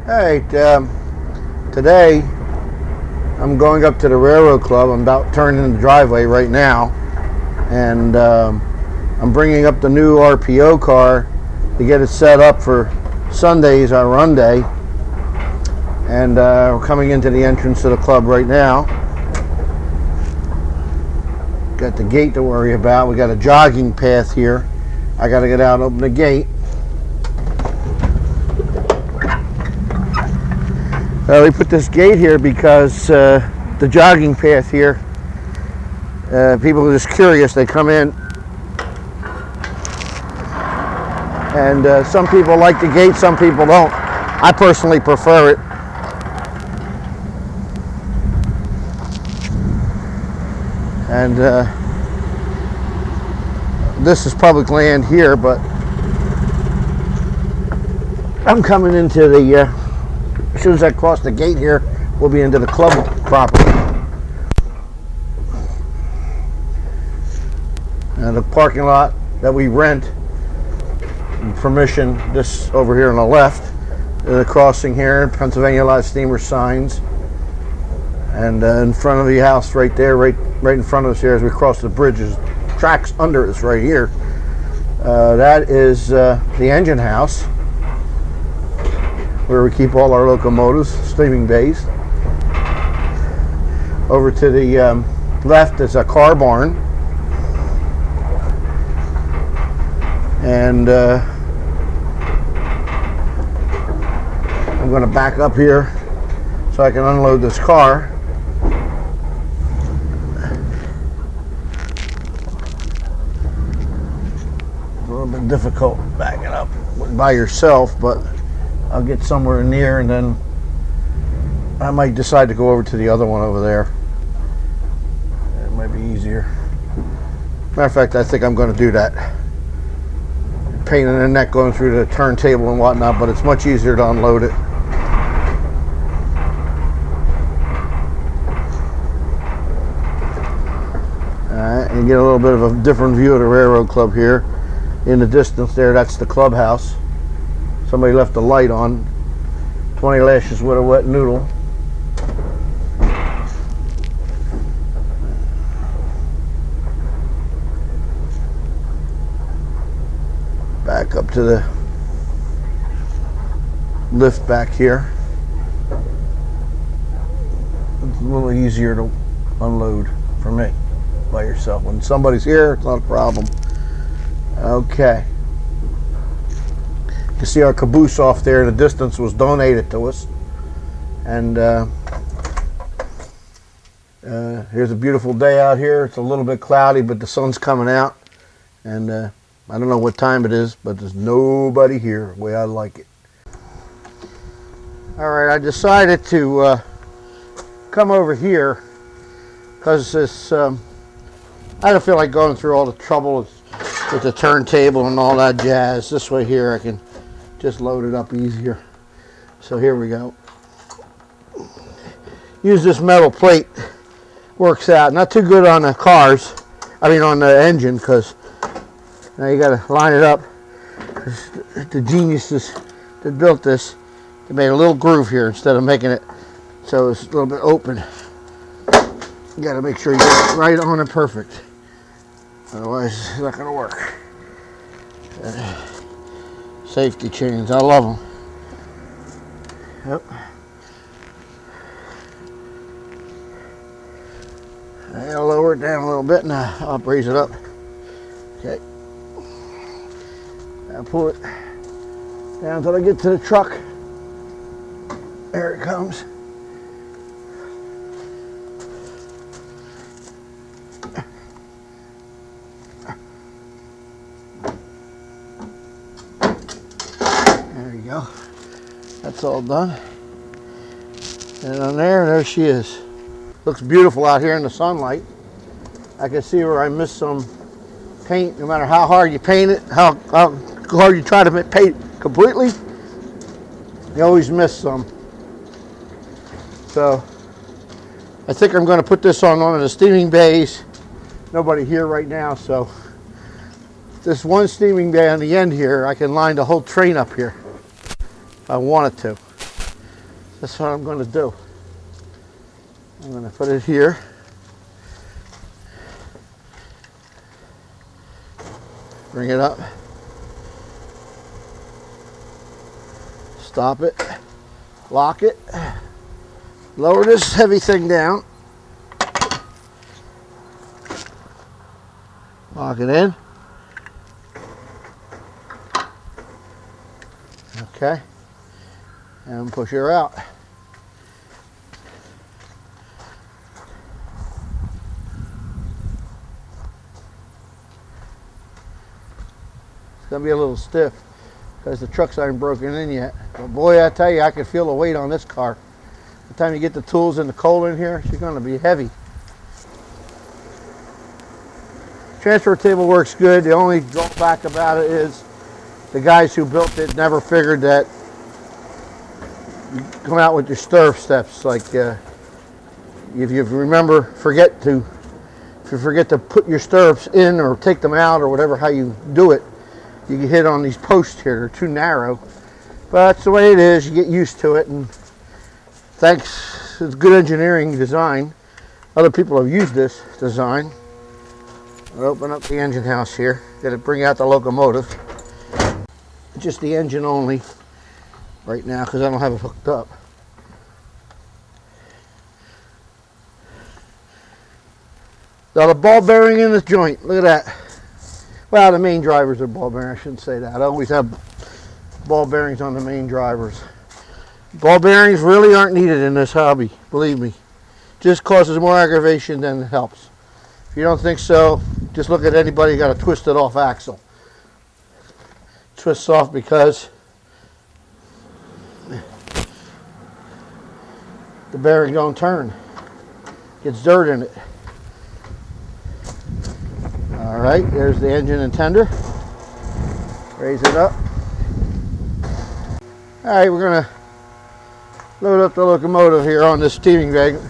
Hey, today I'm going up to the Railroad Club. I'm about turning in the driveway right now, and I'm bringing up the new RPO car to get it set up for Sundays, our run day. And we're coming into the entrance of the club right now. Got the gate to worry about. We got a jogging path here. I got to get out and open the gate. We put this gate here because the jogging path here, people are just curious. They come in, and some people like the gate, some people don't. I personally prefer it. And this is public land here, but I'm coming into the as soon as I cross the gate here, we'll be into the club property. And the parking lot that we rent, permission, this over here on the left, the crossing here, Pennsylvania Live Steamer signs, and in front of the house right there, right in front of us here as we cross the bridge, is tracks under us right here. That is the engine house, where we keep all our locomotives, steaming bays. Over to the left is a car barn. And I'm going to back up here so I can unload this car. A little bit difficult backing up by yourself, but I'll get somewhere near, and then I might decide to go over to the other one over there. It might be easier. Matter of fact, I think I'm going to do that. Pain in the neck going through the turntable and whatnot, but it's much easier to unload it. Alright, and you get a little bit of a different view of the Railroad Club here. In the distance there, that's the clubhouse. Somebody left the light on. 20 lashes with a wet noodle. Back up to the lift back here. It's a little easier to unload for me by yourself. When somebody's here, it's not a problem. Okay. You see our caboose off there in the distance was donated to us. And here's a beautiful day out here. It's a little bit cloudy, but the sun's coming out. And I don't know what time it is, but there's nobody here the way I like it. All right, I decided to come over here because this, I don't feel like going through all the trouble with the turntable and all that jazz. This way here I can just load it up easier. So here we go. Use this metal plate. Works out. Not too good on the cars. I mean on the engine, because now you got to line it up. The geniuses that built this, they made a little groove here instead of making it so it's a little bit open. You got to make sure you get it right on and perfect. Otherwise, it's not going to work. Safety chains, I love them. Yep. I'll lower it down a little bit and I'll raise it up. Okay. I'll pull it down until I get to the truck. There it comes. Go. That's all done. And on there she is. Looks beautiful out here in the sunlight. I can see where I missed some paint. No matter how hard you paint it, how hard you try to paint completely, you always miss some. So I think I'm going to put this on one of the steaming bays. Nobody here right now, so this one steaming bay on the end here, I can line the whole train up here if I wanted to. That's what I'm going to do. I'm going to put it here. Bring it up. Stop it. Lock it. Lower this heavy thing down. Lock it in. Okay. And push her out. It's going to be a little stiff because the trucks aren't broken in yet. But boy, I tell you, I can feel the weight on this car. By the time you get the tools and the coal in here, she's going to be heavy. Transfer table works good. The only drawback about it is the guys who built it never figured that you come out with your stirrup steps. Like if you remember, if you forget to put your stirrups in or take them out or whatever, how you do it, you get hit on these posts here. They're too narrow. But that's the way it is. You get used to it. And thanks, it's good engineering design. Other people have used this design. I'll open up the engine house here. Got to bring out the locomotive. Just the engine only right now because I don't have it hooked up. Now the ball bearing in the joint. Look at that. Well, the main drivers are ball bearings. I shouldn't say that. I always have ball bearings on the main drivers. Ball bearings really aren't needed in this hobby, believe me. Just causes more aggravation than it helps. If you don't think so, just look at anybody who got a twisted off axle. Twists off because the bearing don't turn. Gets dirt in it. All right, there's the engine and tender. Raise it up. All right, we're gonna load up the locomotive here on this steaming wagon.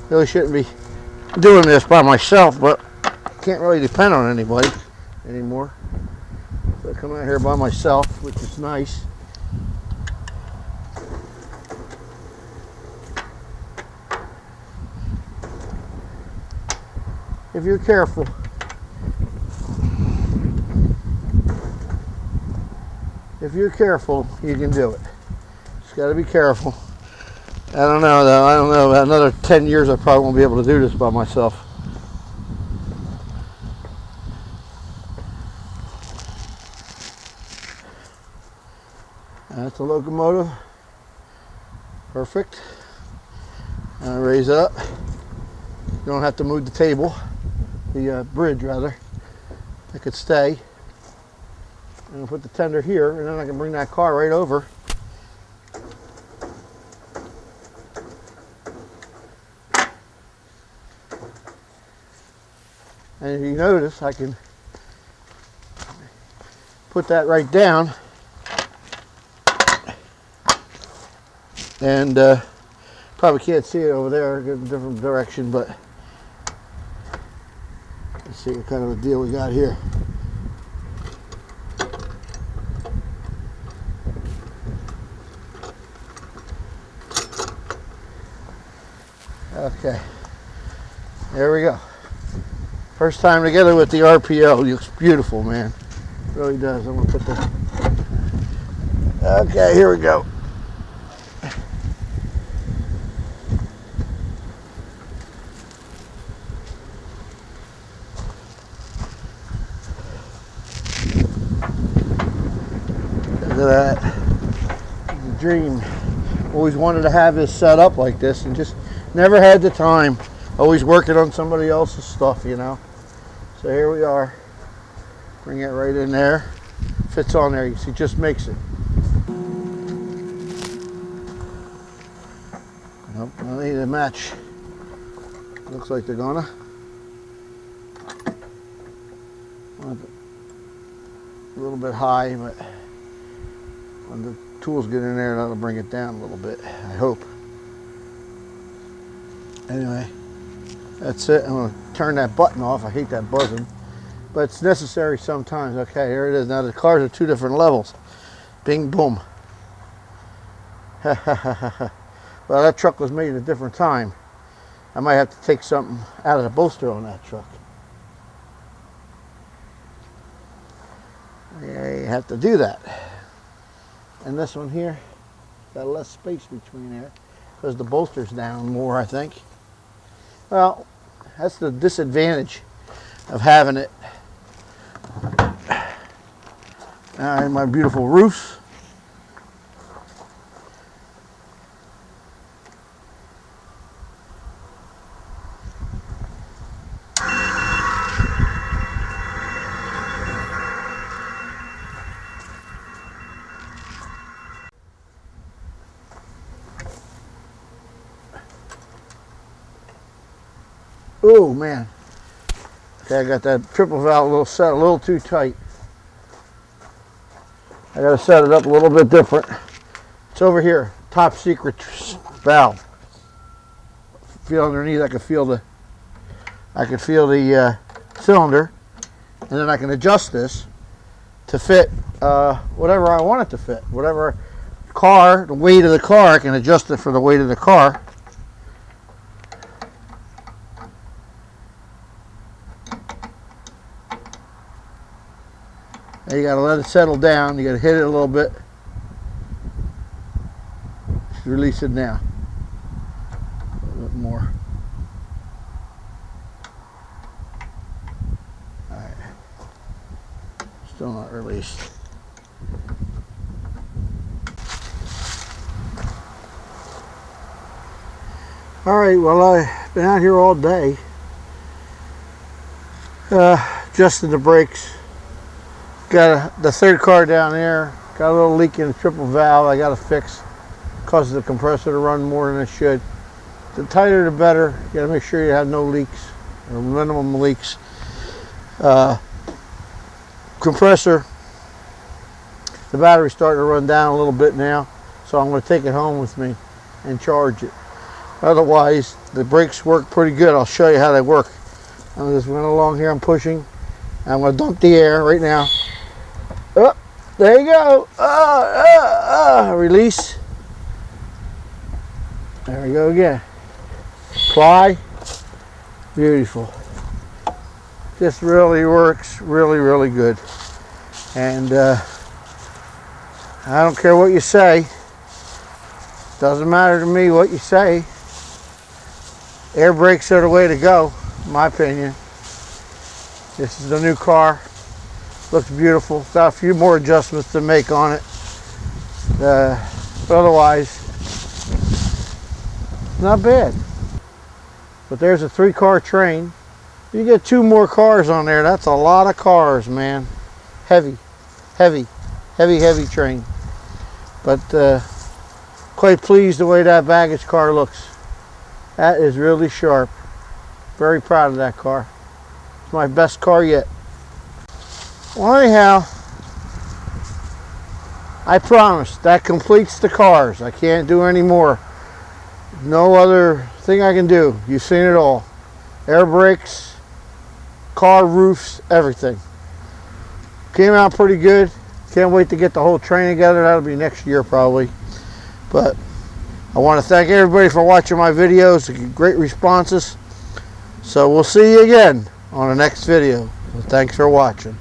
Really shouldn't be doing this by myself, but can't really depend on anybody anymore. So I come out here by myself, which is nice. If you're careful. If you're careful, you can do it. Just got to be careful. I don't know though. I don't know. About another 10 years, I probably won't be able to do this by myself. That's the locomotive. Perfect. Raise it up. You don't have to move the table, the bridge rather. It could stay. And I'll put the tender here, and then I can bring that car right over. And if you notice, I can put that right down. And probably can't see it over there, get a different direction, but let's see what kind of a deal we got here. Okay, there we go. First time together with the RPO. It looks beautiful, man. It really does. I'm gonna put the. Okay, here we go. Look at that. It's a dream. Always wanted to have this set up like this and just never had the time. Always working on somebody else's stuff, you know. So here we are. Bring it right in there. Fits on there. You see, just makes it. Nope, I need a match. Looks like they're gonna. A little bit high, but when the tools get in there, that'll bring it down a little bit, I hope. Anyway, that's it. I'm going to turn that button off. I hate that buzzing, but it's necessary sometimes. Okay, here it is. Now the cars are two different levels. Bing, boom. Well, that truck was made at a different time. I might have to take something out of the bolster on that truck. Yeah, you have to do that. And this one here, got less space between there because the bolster's down more, I think. Well, that's the disadvantage of having it. All right, my beautiful roofs. Oh man. Okay, I got that triple valve a little set a little too tight. I gotta set it up a little bit different. It's over here, top secret valve. Feel underneath, I can feel the cylinder, and then I can adjust this to fit whatever I want it to fit. Whatever car, the weight of the car, I can adjust it for the weight of the car. And you gotta let it settle down. You gotta hit it a little bit. Just release it now. A little bit more. All right. Still not released. All right. Well, I've been out here all day. Adjusting the brakes. Got the third car down there. Got a little leak in the triple valve. I got to fix. Causes the compressor to run more than it should. The tighter, the better. You got to make sure you have no leaks or minimum leaks. Compressor. The battery's starting to run down a little bit now, so I'm going to take it home with me and charge it. Otherwise, the brakes work pretty good. I'll show you how they work. I'm just running along here. I'm pushing. I'm going to dump the air right now. Oh, there you go. Release. There we go again. Apply. Beautiful. This really works really, really good. And I don't care what you say. Doesn't matter to me what you say. Air brakes are the way to go, in my opinion. This is the new car. Looks beautiful. Got a few more adjustments to make on it. But otherwise, not bad. But there's a 3-car train. You get 2 more cars on there. That's a lot of cars, man. Heavy, heavy, heavy, heavy train. But quite pleased the way that baggage car looks. That is really sharp. Very proud of that car. It's my best car yet. Well, anyhow, I promise that completes the cars. I can't do any more. No other thing I can do. You've seen it all. Air brakes, car roofs, everything. Came out pretty good. Can't wait to get the whole train together. That'll be next year probably. But I want to thank everybody for watching my videos. Great responses. So we'll see you again on the next video. So thanks for watching.